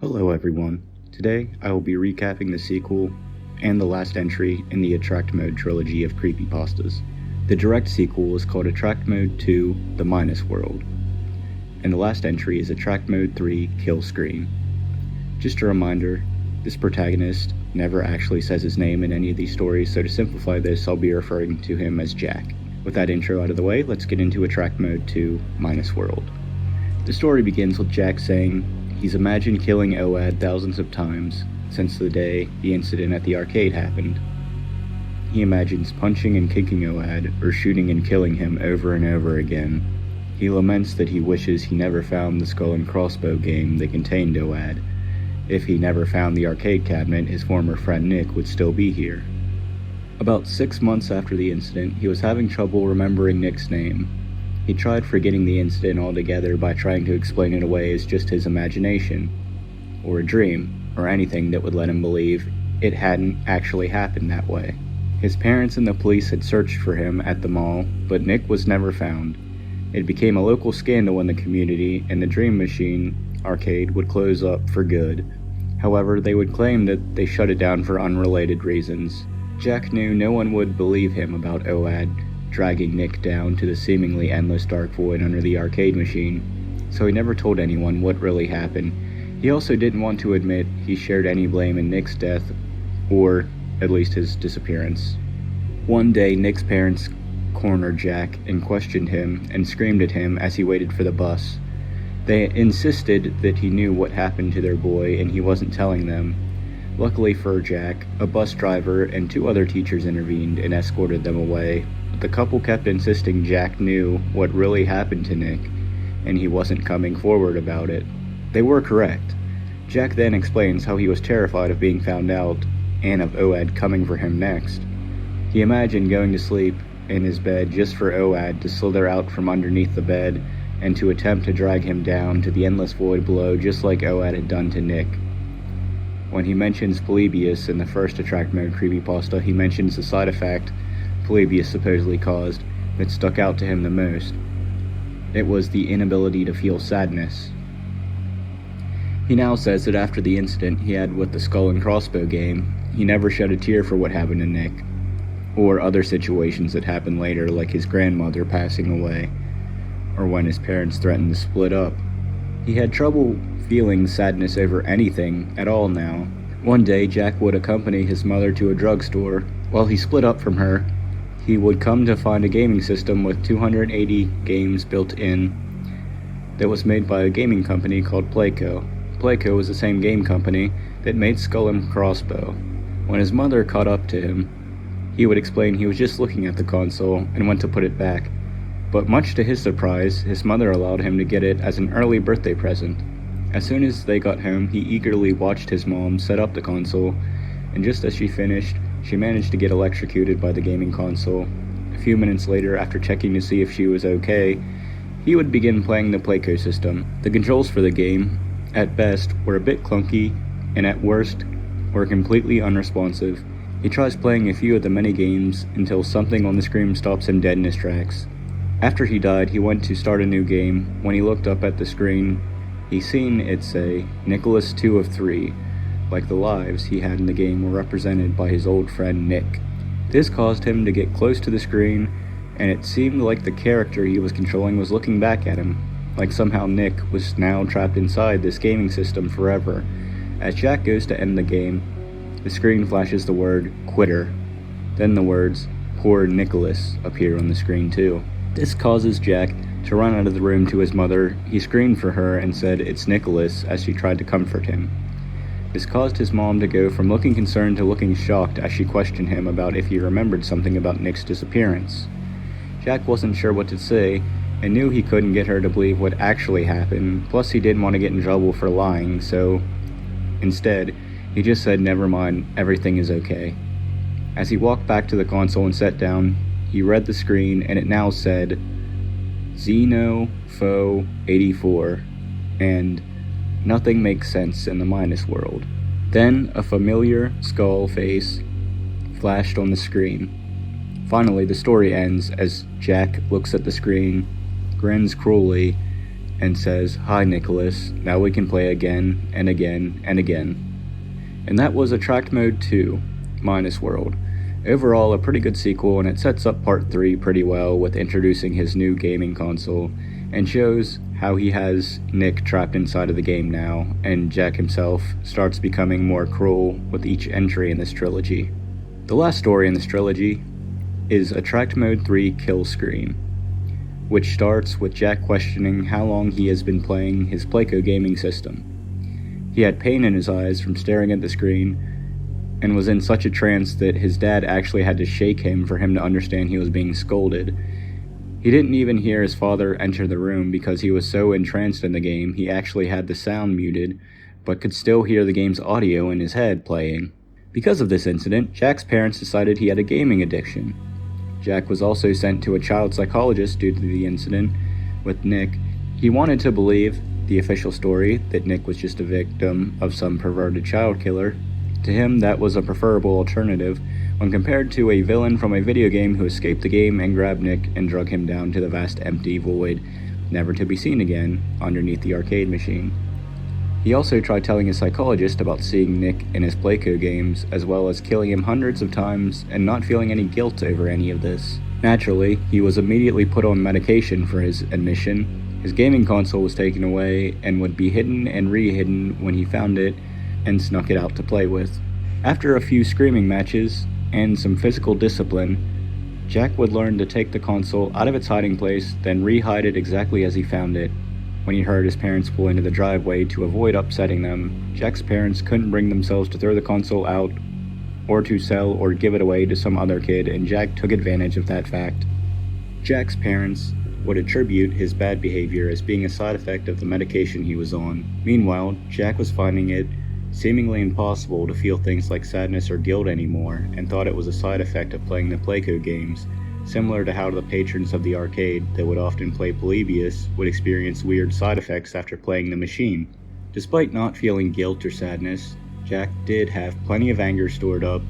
Hello everyone. Today I will be recapping the sequel and the last entry in the Attract Mode trilogy of Creepypastas. The direct sequel is called Attract Mode 2 The Minus World, and the last entry is Attract Mode 3 Kill Screen. Just a reminder, this protagonist never actually says his name in any of these stories, so to simplify this, I'll be referring to him as Jack. With that intro out of the way, let's get into Attract Mode 2 Minus World. The story begins with Jack saying he's imagined killing Oad thousands of times since the day the incident at the arcade happened. He imagines punching and kicking Oad or shooting and killing him over and over again. He laments that he wishes he never found the skull and crossbow game that contained Oad. If he never found the arcade cabinet, his former friend Nick would still be here. About 6 months after the incident, he was having trouble remembering Nick's name. He tried forgetting the incident altogether by trying to explain it away as just his imagination, or a dream, or anything that would let him believe it hadn't actually happened that way. His parents and the police had searched for him at the mall, but Nick was never found. It became a local scandal in the community, and the Dream Machine arcade would close up for good. However, they would claim that they shut it down for unrelated reasons. Jack knew no one would believe him about Oad dragging Nick down to the seemingly endless dark void under the arcade machine, so he never told anyone what really happened. He also didn't want to admit he shared any blame in Nick's death, or at least his disappearance. One day, Nick's parents cornered Jack and questioned him and screamed at him as he waited for the bus. They insisted that he knew what happened to their boy and he wasn't telling them. Luckily for Jack, a bus driver and 2 other teachers intervened and escorted them away. The couple kept insisting Jack knew what really happened to Nick, and he wasn't coming forward about it. They were correct. Jack then explains how he was terrified of being found out, and of Oad coming for him next. He imagined going to sleep in his bed just for Oad to slither out from underneath the bed, and to attempt to drag him down to the endless void below just like Oad had done to Nick. When he mentions Polybius in the first Attract Mode creepypasta, he mentions the side effect Polybius supposedly caused that stuck out to him the most. It was the inability to feel sadness. He now says that after the incident he had with the skull and crossbow game, he never shed a tear for what happened to Nick, or other situations that happened later, like his grandmother passing away, or when his parents threatened to split up. He had trouble feeling sadness over anything at all now. One day, Jack would accompany his mother to a drugstore. While he split up from her, he would come to find a gaming system with 280 games built in that was made by a gaming company called Playco. Playco was the same game company that made Skull and Crossbow. When his mother caught up to him, he would explain he was just looking at the console and went to put it back. But much to his surprise, his mother allowed him to get it as an early birthday present. As soon as they got home, he eagerly watched his mom set up the console, and just as she finished, she managed to get electrocuted by the gaming console. A few minutes later, after checking to see if she was okay, he would begin playing the Playco system. The controls for the game, at best, were a bit clunky, and at worst, were completely unresponsive. He tries playing a few of the many games until something on the screen stops him dead in his tracks. After he died, he went to start a new game. When he looked up at the screen, he seen it say, Nicholas 2 of 3, like the lives he had in the game were represented by his old friend Nick. This caused him to get close to the screen, and it seemed like the character he was controlling was looking back at him, like somehow Nick was now trapped inside this gaming system forever. As Jack goes to end the game, the screen flashes the word, quitter. Then the words, poor Nicholas, appear on the screen too. This causes Jack to run out of the room to his mother. He screamed for her and said, "It's Nicholas," as she tried to comfort him. This caused his mom to go from looking concerned to looking shocked as she questioned him about if he remembered something about Nick's disappearance. Jack wasn't sure what to say, and knew he couldn't get her to believe what actually happened, plus he didn't want to get in trouble for lying, so instead, he just said, "Never mind, everything is okay." As he walked back to the console and sat down, he read the screen, and it now said, Xeno Foe 84, and nothing makes sense in the Minus World. Then a familiar skull face flashed on the screen. Finally, the story ends as Jack looks at the screen, grins cruelly, and says, "Hi Nicholas, now we can play again and again and again." And that was Attract Mode 2, Minus World. Overall, a pretty good sequel, and it sets up Part 3 pretty well with introducing his new gaming console, and shows how he has Nick trapped inside of the game now, and Jack himself starts becoming more cruel with each entry in this trilogy. The last story in this trilogy is Attract Mode 3 Kill Screen, which starts with Jack questioning how long he has been playing his Playco gaming system. He had pain in his eyes from staring at the screen, and was in such a trance that his dad actually had to shake him for him to understand he was being scolded. He didn't even hear his father enter the room because he was so entranced in the game he actually had the sound muted, but could still hear the game's audio in his head playing. Because of this incident, Jack's parents decided he had a gaming addiction. Jack was also sent to a child psychologist due to the incident with Nick. He wanted to believe the official story that Nick was just a victim of some perverted child killer. To him, that was a preferable alternative when compared to a villain from a video game who escaped the game and grabbed Nick and drug him down to the vast empty void, never to be seen again, underneath the arcade machine. He also tried telling his psychologist about seeing Nick in his Playco games, as well as killing him hundreds of times and not feeling any guilt over any of this. Naturally, he was immediately put on medication for his admission. His gaming console was taken away and would be hidden and re-hidden when he found it and snuck it out to play with. After a few screaming matches and some physical discipline, Jack would learn to take the console out of its hiding place, then re-hide it exactly as he found it. When he heard his parents pull into the driveway to avoid upsetting them, Jack's parents couldn't bring themselves to throw the console out or to sell or give it away to some other kid, and Jack took advantage of that fact. Jack's parents would attribute his bad behavior as being a side effect of the medication he was on. Meanwhile, Jack was finding it seemingly impossible to feel things like sadness or guilt anymore, and thought it was a side effect of playing the Playco games, similar to how the patrons of the arcade that would often play Polybius would experience weird side effects after playing the machine. Despite not feeling guilt or sadness, Jack did have plenty of anger stored up,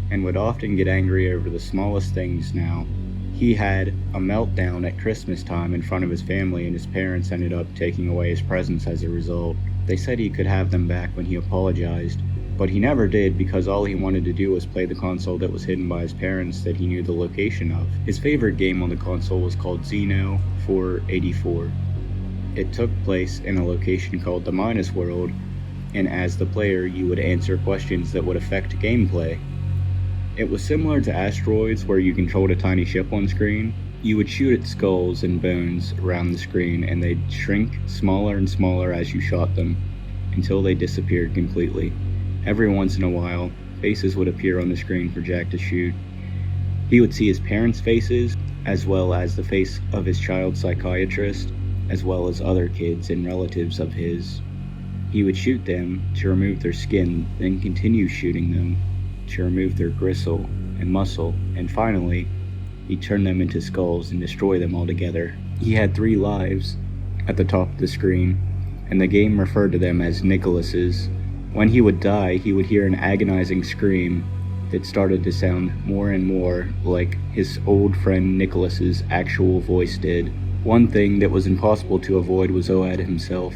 and would often get angry over the smallest things now. He had a meltdown at Christmas time in front of his family, and his parents ended up taking away his presents as a result. They said he could have them back when he apologized, but he never did because all he wanted to do was play the console that was hidden by his parents that he knew the location of. His favorite game on the console was called Xeno 484. It took place in a location called the Minus World, and as the player you would answer questions that would affect gameplay. It was similar to Asteroids, where you controlled a tiny ship on screen. You would shoot at skulls and bones around the screen, and they'd shrink smaller and smaller as you shot them, until they disappeared completely. Every once in a while, faces would appear on the screen for Jack to shoot. He would see his parents' faces, as well as the face of his child psychiatrist, as well as other kids and relatives of his. He would shoot them to remove their skin, then continue shooting them to remove their gristle and muscle, and finally, he'd turn them into skulls and destroy them altogether. He had 3 lives at the top of the screen, and the game referred to them as Nicholas's. When he would die, he would hear an agonizing scream that started to sound more and more like his old friend Nicholas's actual voice did. One thing that was impossible to avoid was Oad himself.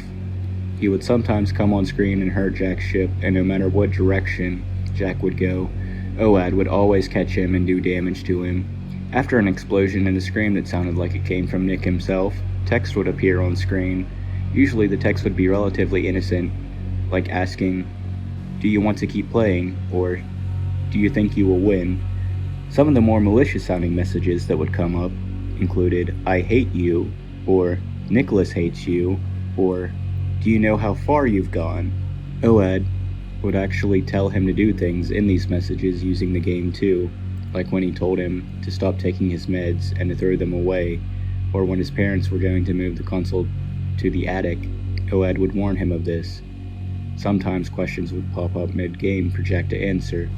He would sometimes come on screen and hurt Jack's ship, and no matter what direction Jack would go, Oad would always catch him and do damage to him. After an explosion and a scream that sounded like it came from Nick himself, text would appear on screen. Usually the text would be relatively innocent, like asking, "Do you want to keep playing?" or "Do you think you will win?" Some of the more malicious sounding messages that would come up included, "I hate you," or "Nicholas hates you," or "Do you know how far you've gone?" Oad would actually tell him to do things in these messages using the game too, like when he told him to stop taking his meds and to throw them away, or when his parents were going to move the console to the attic, Oad would warn him of this. Sometimes questions would pop up mid-game for Jack to answer.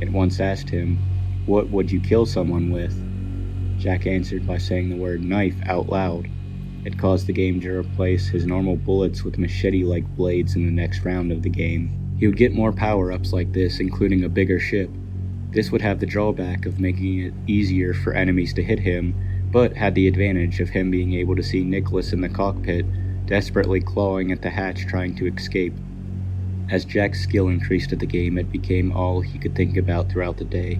It once asked him, "What would you kill someone with?" Jack answered by saying the word knife out loud. It caused the game to replace his normal bullets with machete-like blades in the next round of the game. He would get more power-ups like this, including a bigger ship. This would have the drawback of making it easier for enemies to hit him, but had the advantage of him being able to see Nicholas in the cockpit desperately clawing at the hatch trying to escape. As Jack's skill increased at the game, it became all he could think about throughout the day.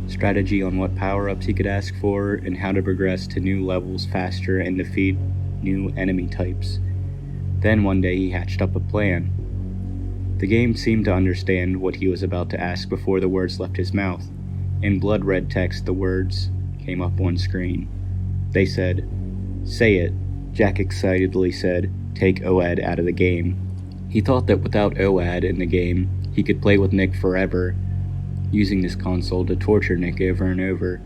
Strategy on what power-ups he could ask for, and how to progress to new levels faster and defeat new enemy types. Then one day he hatched up a plan. The game seemed to understand what he was about to ask before the words left his mouth. In blood red text, the words came up on screen. They said, "Say it," Jack excitedly said, "Take OAD out of the game." He thought that without OAD in the game, he could play with Nick forever, using this console to torture Nick over and over,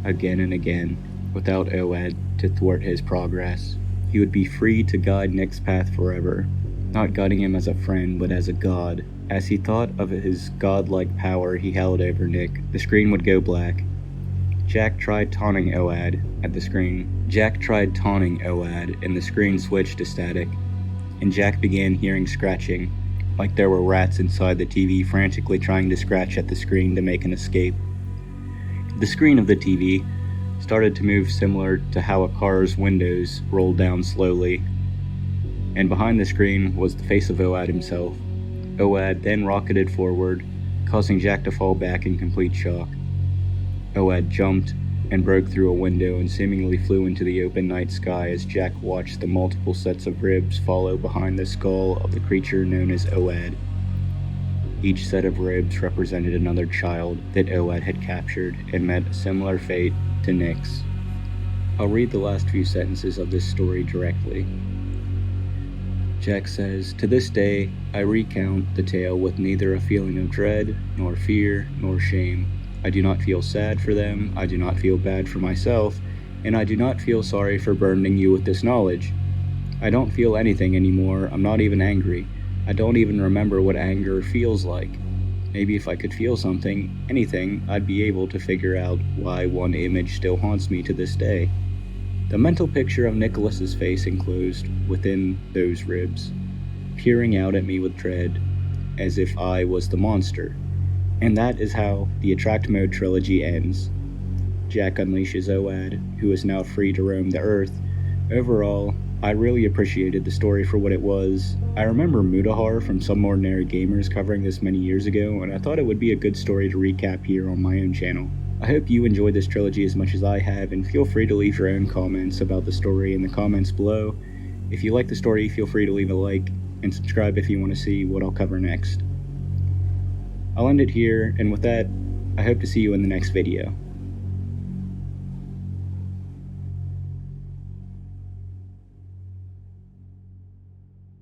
again and again, without OAD to thwart his progress. He would be free to guide Nick's path forever, not guiding him as a friend, but as a god. As he thought of his godlike power he held over Nick, the screen would go black. Jack tried taunting OAD at the screen. Jack tried taunting OAD, and the screen switched to static, and Jack began hearing scratching, like there were rats inside the TV frantically trying to scratch at the screen to make an escape. The screen of the TV started to move similar to how a car's windows rolled down slowly, and behind the screen was the face of OAD himself. OAD then rocketed forward, causing Jack to fall back in complete shock. OAD jumped and broke through a window and seemingly flew into the open night sky as Jack watched the multiple sets of ribs follow behind the skull of the creature known as OAD. Each set of ribs represented another child that OAD had captured and met a similar fate to Nick's. I'll read the last few sentences of this story directly. Jack says, "To this day, I recount the tale with neither a feeling of dread, nor fear, nor shame. I do not feel sad for them, I do not feel bad for myself, and I do not feel sorry for burdening you with this knowledge. I don't feel anything anymore, I'm not even angry. I don't even remember what anger feels like. Maybe if I could feel something, anything, I'd be able to figure out why one image still haunts me to this day." The mental picture of Nicholas's face enclosed within those ribs, peering out at me with dread, as if I was the monster. And that is how the Attract Mode trilogy ends. Jack unleashes OAD, who is now free to roam the earth. Overall, I really appreciated the story for what it was. I remember Mudahar from Some Ordinary Gamers covering this many years ago, and I thought it would be a good story to recap here on my own channel. I hope you enjoyed this trilogy as much as I have, and feel free to leave your own comments about the story in the comments below. If you like the story, feel free to leave a like, and subscribe if you want to see what I'll cover next. I'll end it here, and with that, I hope to see you in the next video.